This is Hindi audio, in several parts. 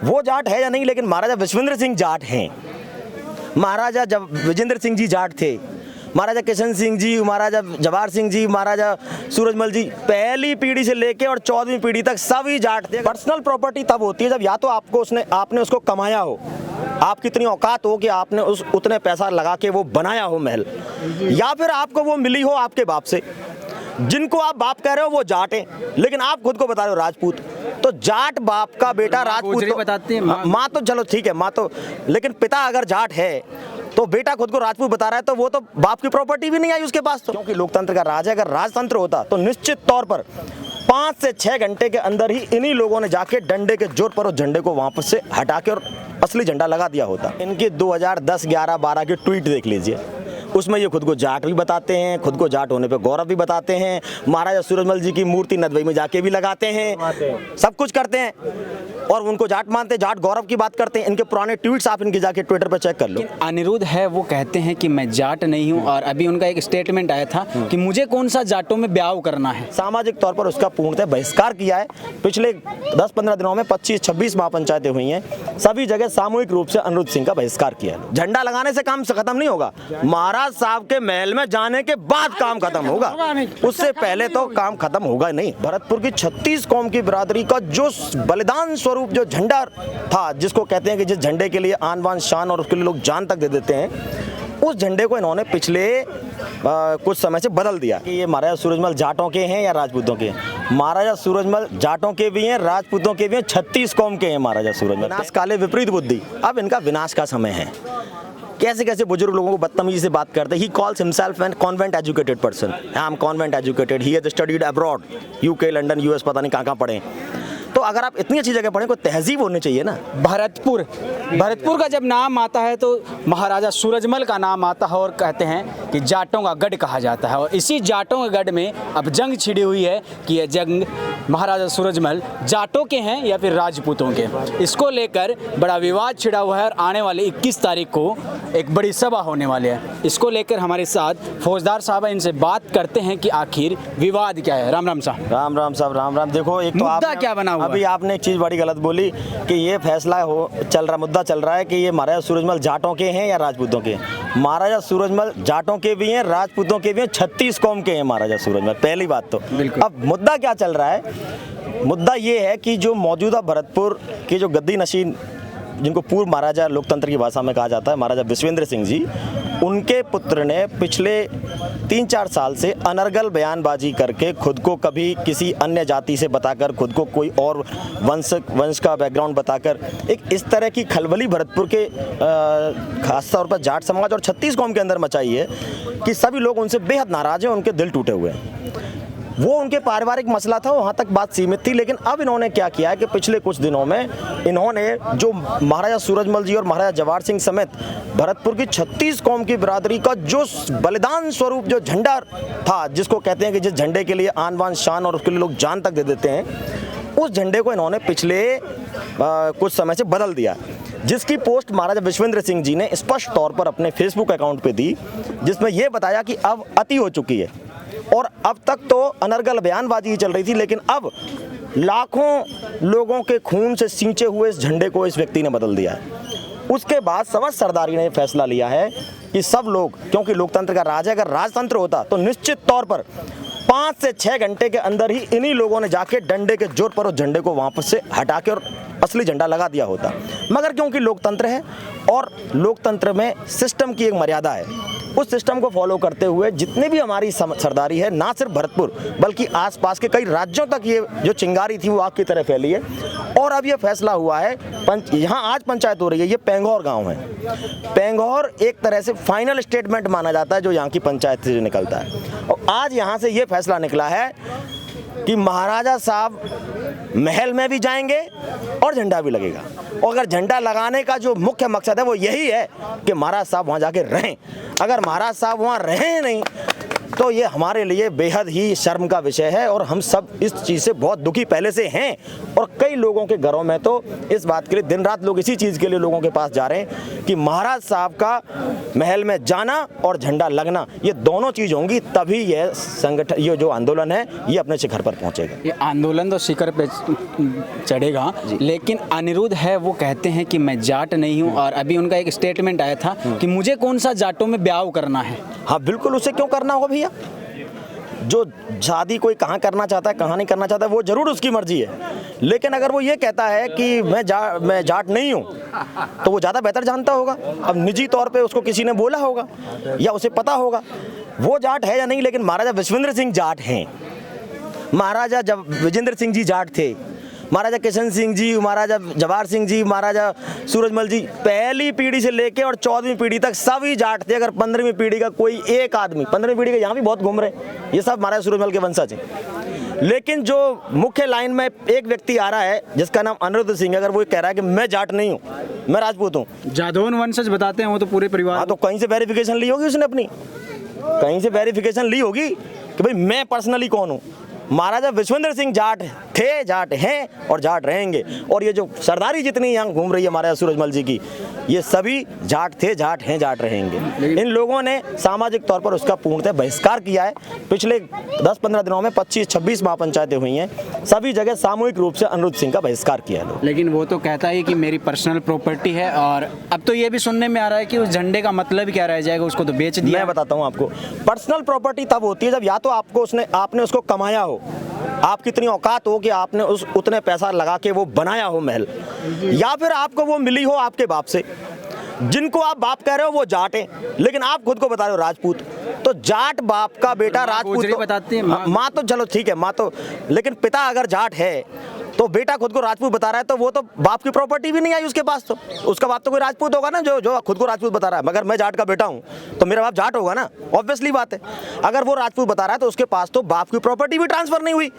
वो जाट है या नहीं, लेकिन महाराजा विश्वेंद्र सिंह जाट हैं। महाराजा जब विजेंद्र सिंह जी जाट थे, महाराजा किशन सिंह जी, महाराजा जवाहर सिंह जी, महाराजा सूरजमल जी, पहली पीढ़ी से लेके और 14वीं पीढ़ी तक सभी जाट थे। पर्सनल प्रॉपर्टी तब होती है जब या तो आपने उसको कमाया हो, आपकी इतनी औकात हो कि आपने उतने पैसा लगा के वो बनाया हो महल, या फिर आपको वो मिली हो आपके बाप से। जिनको आप बाप कह रहे हो वो जाट हैं, लेकिन आप खुद को बता रहे हो राजपूत। तो जाट बाप का बेटा राजपूत तो, बताते हैं माँ तो चलो ठीक है, माँ तो, लेकिन पिता अगर जाट है तो बेटा खुद को राजपूत बता रहा है, तो वो तो बाप की प्रॉपर्टी भी नहीं आई उसके पास। तो क्योंकि लोकतंत्र का राज है, अगर राजतंत्र होता तो निश्चित तौर पर 5 से 6 घंटे के अंदर ही इन्हीं लोगों ने जाके डंडे के जोर पर उस झंडे को वापस से हटा के और असली झंडा लगा दिया होता। इनके 2010, 11, 12 के ट्वीट देख लीजिए, उसमें ये खुद को जाट भी बताते हैं, खुद को जाट होने पे गौरव भी बताते हैं, महाराजा सूरजमल जी की मूर्ति नदवई में जाके भी लगाते हैं, सब कुछ करते हैं और उनको जाट मानते हैं, जाट गौरव की बात करते हैं। इनके पुराने ट्वीट्स आप इनके जाके ट्विटर पर चेक कर लो। अनिरुद्ध है, वो कहते हैं कि मैं जाट नहीं हूं, और अभी उनका एक स्टेटमेंट आया था कि मुझे कौन सा जाटों में ब्याह करना है। सामाजिक तौर पर उसका पूर्णतः बहिष्कार किया है। पिछले 10-15 दिनों में 25-26 महापंचायतें हुई हैं, सभी जगह सामूहिक रूप से अनिरुद्ध सिंह का बहिष्कार किया है। झंडा लगाने से काम खत्म नहीं होगा, महाराज साहब के महल में जाने के बाद काम खत्म होगा, उससे पहले तो काम खत्म होगा नहीं। भरतपुर की 36 कौम की बिरादरी का जो बलिदान स्वरूप जो झंडा था, जिसको कहते हैं कि जिस झंडे के लिए आन बान शान और उसके लिए लोग जान तक दे देते हैं, उस झंडे को इन्होंने पिछले कुछ समय से बदल दिया कि ये महाराजा सूरजमल जाटों के हैं या राजपूतों के हैं। महाराजा सूरजमल जाटों के भी हैं, राजपूतों के भी हैं, 36 कौम के हैं महाराजा सूरजमल। विनाश काले विपरीत बुद्धि, अब इनका विनाश का समय है। कैसे कैसे बुजुर्ग लोगों को बदतमीजी से बात करते हैं। He calls himself an convent educated person. I am convent educated. He has studied abroad. UK, London, US, पता नहीं कहाँ पढ़े। तो अगर आप इतनी अच्छी जगह पढ़े, कोई तहजीब होनी चाहिए ना। भरतपुर का जब नाम आता है तो महाराजा सूरजमल का नाम आता है, और कहते हैं कि जाटों का गढ़ कहा जाता है। और इसी जाटों के गढ़ में अब जंग छिड़ी हुई है कि यह जंग महाराजा सूरजमल जाटों के हैं या फिर राजपूतों के। इसको लेकर बड़ा विवाद छिड़ा हुआ है, और आने वाले 21 तारीख को एक बड़ी सभा होने वाली है। इसको लेकर हमारे साथ फौजदार साहब, इनसे बात करते हैं कि आखिर विवाद क्या है। राम राम साहब। राम राम साहब, राम राम। देखो, एक तो मुद्दा क्या बना हुआ, अभी आपने एक चीज़ बड़ी गलत बोली कि ये फैसला मुद्दा चल रहा है कि ये महाराजा सूरजमल जाटों के हैं या राजपूतों के। महाराजा सूरजमल जाटों के भी हैं, राजपूतों के भी हैं, 36 कौम के हैं महाराजा सूरजमल। पहली बात तो अब मुद्दा क्या चल रहा है, मुद्दा ये है कि जो मौजूदा भरतपुर के जो गद्दी नशीन, जिनको पूर्व महाराजा लोकतंत्र की भाषा में कहा जाता है, महाराजा विश्वेंद्र सिंह जी, उनके पुत्र ने पिछले 3-4 साल से अनर्गल बयानबाजी करके खुद को कभी किसी अन्य जाति से बताकर, खुद को कोई और वंश का बैकग्राउंड बताकर एक इस तरह की खलबली भरतपुर के खासतौर पर जाट समाज और 36 कौम के अंदर मचाई है कि सभी लोग उनसे बेहद नाराज हैं, उनके दिल टूटे हुए हैं। वो उनके पारिवारिक मसला था, वहाँ तक बात सीमित थी। लेकिन अब इन्होंने क्या किया है कि पिछले कुछ दिनों में इन्होंने जो महाराजा सूरजमल जी और महाराजा जवाहर सिंह समेत भरतपुर की 36 कौम की बिरादरी का जो बलिदान स्वरूप जो झंडा था, जिसको कहते हैं कि जिस झंडे के लिए आन बान शान और उसके लिए लोग जान तक दे देते हैं, उस झंडे को इन्होंने पिछले कुछ समय से बदल दिया, जिसकी पोस्ट महाराजा विश्वेंद्र सिंह जी ने स्पष्ट तौर पर अपने फेसबुक अकाउंट पे दी, जिसमें यह बताया कि अब अति हो चुकी है। और अब तक तो अनर्गल बयानबाजी ही चल रही थी, लेकिन अब लाखों लोगों के खून से सींचे हुए इस झंडे को इस व्यक्ति ने बदल दिया है। उसके बाद समस्त सरदारी ने फैसला लिया है कि सब लोग, क्योंकि लोकतंत्र का राज है, अगर राजतंत्र होता तो निश्चित तौर पर 5 से 6 घंटे के अंदर ही इन्हीं लोगों ने जाके डंडे के जोर पर उस झंडे को वापस से हटा के और असली झंडा लगा दिया होता। मगर क्योंकि लोकतंत्र है और लोकतंत्र में सिस्टम की एक मर्यादा है, उस सिस्टम को फॉलो करते हुए जितने भी हमारी सरदारी है, ना सिर्फ भरतपुर बल्कि आसपास के कई राज्यों तक ये जो चिंगारी थी वो आग की तरह फैली है। और अब ये फैसला हुआ है, यहाँ आज पंचायत हो रही है, ये पेंगौर गांव है। पेंगौर एक तरह से फाइनल स्टेटमेंट माना जाता है जो यहाँ की पंचायत से निकलता है। और आज यहाँ से ये फैसला निकला है कि महाराजा साहब महल में भी जाएंगे और झंडा भी लगेगा। और अगर झंडा लगाने का जो मुख्य मकसद है वो यही है कि महाराज साहब वहाँ जाके रहें। अगर महाराज साहब वहाँ रहें नहीं तो ये हमारे लिए बेहद ही शर्म का विषय है और हम सब इस चीज़ से बहुत दुखी पहले से हैं। और कई लोगों के घरों में तो इस बात के लिए दिन रात लोग इसी चीज़ के लिए लोगों के पास जा रहे हैं कि महाराज साहब का महल में जाना और झंडा लगना, ये दोनों चीज़ होंगी तभी यह संगठन, ये जो आंदोलन है ये अपने शिखर पर पहुंचेगा। ये आंदोलन तो शिखर पे चढ़ेगा, लेकिन अनिरुद्ध है वो कहते हैं कि मैं जाट नहीं हूँ, और अभी उनका एक स्टेटमेंट आया था कि मुझे कौन सा जाटों में ब्याह करना है। हाँ बिल्कुल, उसे क्यों करना होगा भैया? जो शादी कोई कहाँ करना चाहता है कहाँ नहीं करना चाहता है वो जरूर उसकी मर्जी है, लेकिन अगर वो ये कहता है कि मैं जाट नहीं हूँ तो वो ज़्यादा बेहतर जानता होगा। अब निजी तौर पे उसको किसी ने बोला होगा या उसे पता होगा वो जाट है या नहीं, लेकिन महाराजा विश्वेंद्र सिंह जाट हैं। महाराजा जब विजेंद्र सिंह जी जाट थे, महाराजा किशन सिंह जी, महाराजा जवाहर सिंह जी, महाराजा सूरजमल जी, पहली पीढ़ी से लेके और 14वीं पीढ़ी तक सभी जाट थे। अगर 15वीं पीढ़ी का कोई एक आदमी, 15वीं पीढ़ी के यहाँ भी बहुत घूम रहे, ये सब महाराजा सूरजमल के वंशज हैं। लेकिन जो मुख्य लाइन में एक व्यक्ति आ रहा है जिसका नाम अनिरुद्ध सिंह, अगर वो कह रहा है कि मैं जाट नहीं हूँ, मैं राजपूत हूँ, जादौन वंशज बताते हैं वो तो पूरे परिवार। हाँ, तो कहीं से वेरिफिकेशन ली होगी उसने अपनी, कहीं से वेरिफिकेशन ली होगी कि भाई मैं पर्सनली कौन हूँ। महाराजा विश्वेंद्र सिंह जाट थे, जाट हैं और जाट रहेंगे। और ये जो सरदारी जितनी यहाँ घूम रही है महाराजा सूरजमल जी की, ये सभी जाट थे, जाट हैं, जाट रहेंगे। इन लोगों ने सामाजिक तौर पर उसका पूर्णतः बहिष्कार किया है। पिछले 10-15 दिनों में 25-26 महापंचायतें हुई हैं, सभी जगह सामूहिक रूप से अनिरुद्ध सिंह का बहिष्कार किया है। लेकिन वो तो कहता है कि मेरी पर्सनल प्रॉपर्टी है, और अब तो ये भी सुनने में आ रहा है कि उस झंडे का मतलब क्या रह जाएगा, उसको तो बेच दिया। मैं बताता हूँ आपको, पर्सनल प्रॉपर्टी तब होती है जब या तो आपने उसको कमाया हो, आपकी इतनी औकात हो कि आपने उतने पैसा लगा के वो बनाया हो महल, या फिर आपको वो मिली हो आपके बाप से। जिनको आप बाप कह रहे हो वो जाट हैं, लेकिन आप खुद को बता रहे हो राजपूत। तो जाट बाप का बेटा राजपूत तो, बताते हैं माँ तो चलो ठीक है, माँ तो, लेकिन पिता अगर जाट है तो बेटा खुद को राजपूत बता रहा है, तो वो तो बाप की प्रॉपर्टी भी नहीं आई उसके पास, तो उसका बाप तो कोई राजपूत होगा ना, जो खुद को राजपूत बता रहा है। मगर मैं जाट का बेटा हूँ तो मेरा बाप जाट होगा ना, ऑब्वियसली बात है। अगर वो राजपूत बता रहा है तो उसके पास तो बाप की प्रॉपर्टी भी ट्रांसफर नहीं हुई,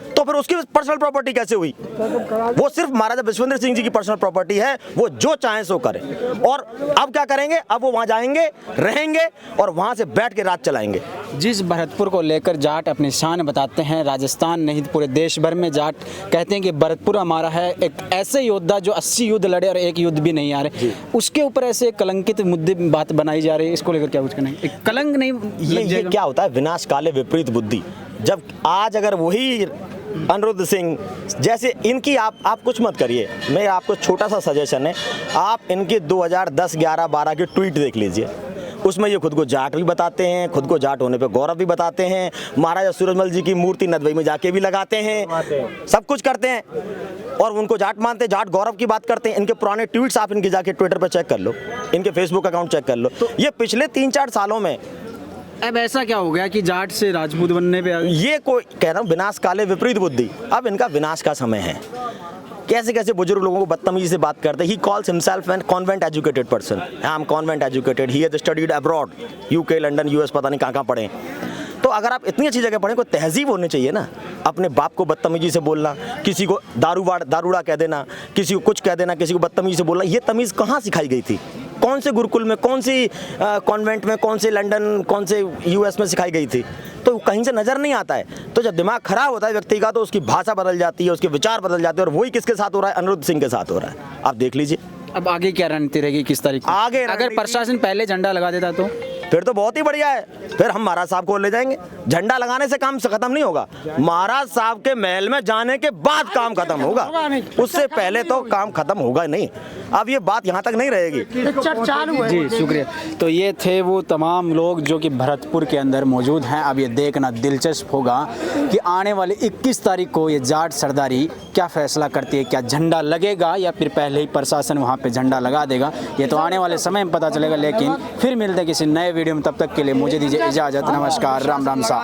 तो फिर उसकी पर्सनल प्रॉपर्टी कैसे हुई? वो सिर्फ महाराजा विश्वेंद्र सिंह जी की पर्सनल प्रॉपर्टी है, वो जो चाहे सो करे। और अब क्या करेंगे? अब वो वहाँ जाएंगे, रहेंगे और वहाँ से बैठ के राज चलाएंगे। जिस भरतपुर को लेकर जाट अपनी शान बताते हैं, राजस्थान नहीं पूरे देश भर में जाट कहते हैं कि भरतपुर हमारा है, एक ऐसे योद्धा जो 80 युद्ध लड़े और एक युद्ध भी नहीं आ रहे, उसके ऊपर ऐसे कलंकित मुद्दे बात बनाई जा रही है। इसको लेकर क्या कुछ कहना है? एक कलंक नहीं, ये क्या होता है? विनाश काले विपरीत बुद्धि। जब आज अगर वही अनिरुद्ध सिंह जैसे इनकी आप कुछ मत करिए, मैं आपको छोटा सा सजेशन है, आप इनके 2010, 11, 12 के ट्वीट देख लीजिए। उसमें ये खुद को जाट भी बताते हैं, खुद को जाट होने पे गौरव भी बताते हैं, महाराजा सूरजमल जी की मूर्ति नदवई में जाके भी लगाते हैं, सब कुछ करते हैं और उनको जाट मानते हैं, जाट गौरव की बात करते हैं। इनके पुराने ट्वीट्स आप इनके जाके ट्विटर पर चेक कर लो, इनके फेसबुक अकाउंट चेक कर लो। तो ये पिछले 3-4 सालों में अब ऐसा क्या हो गया कि जाट से राजपूत बनने पे ये कोई कह रहा हूँ विनाश काले विपरीत बुद्धि। अब इनका विनाश का समय है। कैसे कैसे बुजुर्ग लोगों को बदतमीजी से बात करते हैं। He calls himself an convent educated person. I am convent educated, he has studied abroad, UK, London, US, पता नहीं कहाँ पढ़े। तो अगर आप इतनी अच्छी जगह पढ़े, कोई तहजीब होनी चाहिए ना। अपने बाप को बदतमीजी से बोलना, किसी को दारूड़ा कह देना, किसी को कुछ कह देना, किसी को बदतमीजी से बोलना, ये तमीज़ कहाँ सिखाई गई थी? कौन से गुरुकुल में, कौन सी कॉन्वेंट में, कौन से लंदन, कौन से US में सिखाई गई थी? तो कहीं से नज़र नहीं आता है। तो जब दिमाग खराब होता है व्यक्ति का तो उसकी भाषा बदल जाती है, उसके विचार बदल जाते हैं, और वही किसके साथ हो रहा है? अनिरुद्ध सिंह के साथ हो रहा है। आप देख लीजिए अब आगे क्या रणनीति रहेगी, किस तरीके आगे अगर प्रशासन पहले झंडा लगा देता तो फिर तो बहुत ही बढ़िया है। फिर हम महाराज साहब को ले जाएंगे। झंडा लगाने से काम खत्म नहीं होगा, महाराज साहब के महल में जाने के बाद काम खत्म होगा, उससे पहले तो काम खत्म होगा नहीं। अब ये बात यहाँ तक नहीं रहेगी। जी शुक्रिया। तो ये थे वो तमाम लोग जो कि भरतपुर के अंदर मौजूद हैं। अब ये देखना दिलचस्प होगा कि आने वाले 21 तारीख को ये जाट सरदारी क्या फैसला करती है, क्या झंडा लगेगा या फिर पहले ही प्रशासन वहाँ पे झंडा लगा देगा, ये तो आने वाले समय में पता चलेगा। लेकिन फिर मिलते हैं किसी नए वीडियो में, तब तक के लिए मुझे दीजिए इजाज़त। नमस्कार, राम राम साहब।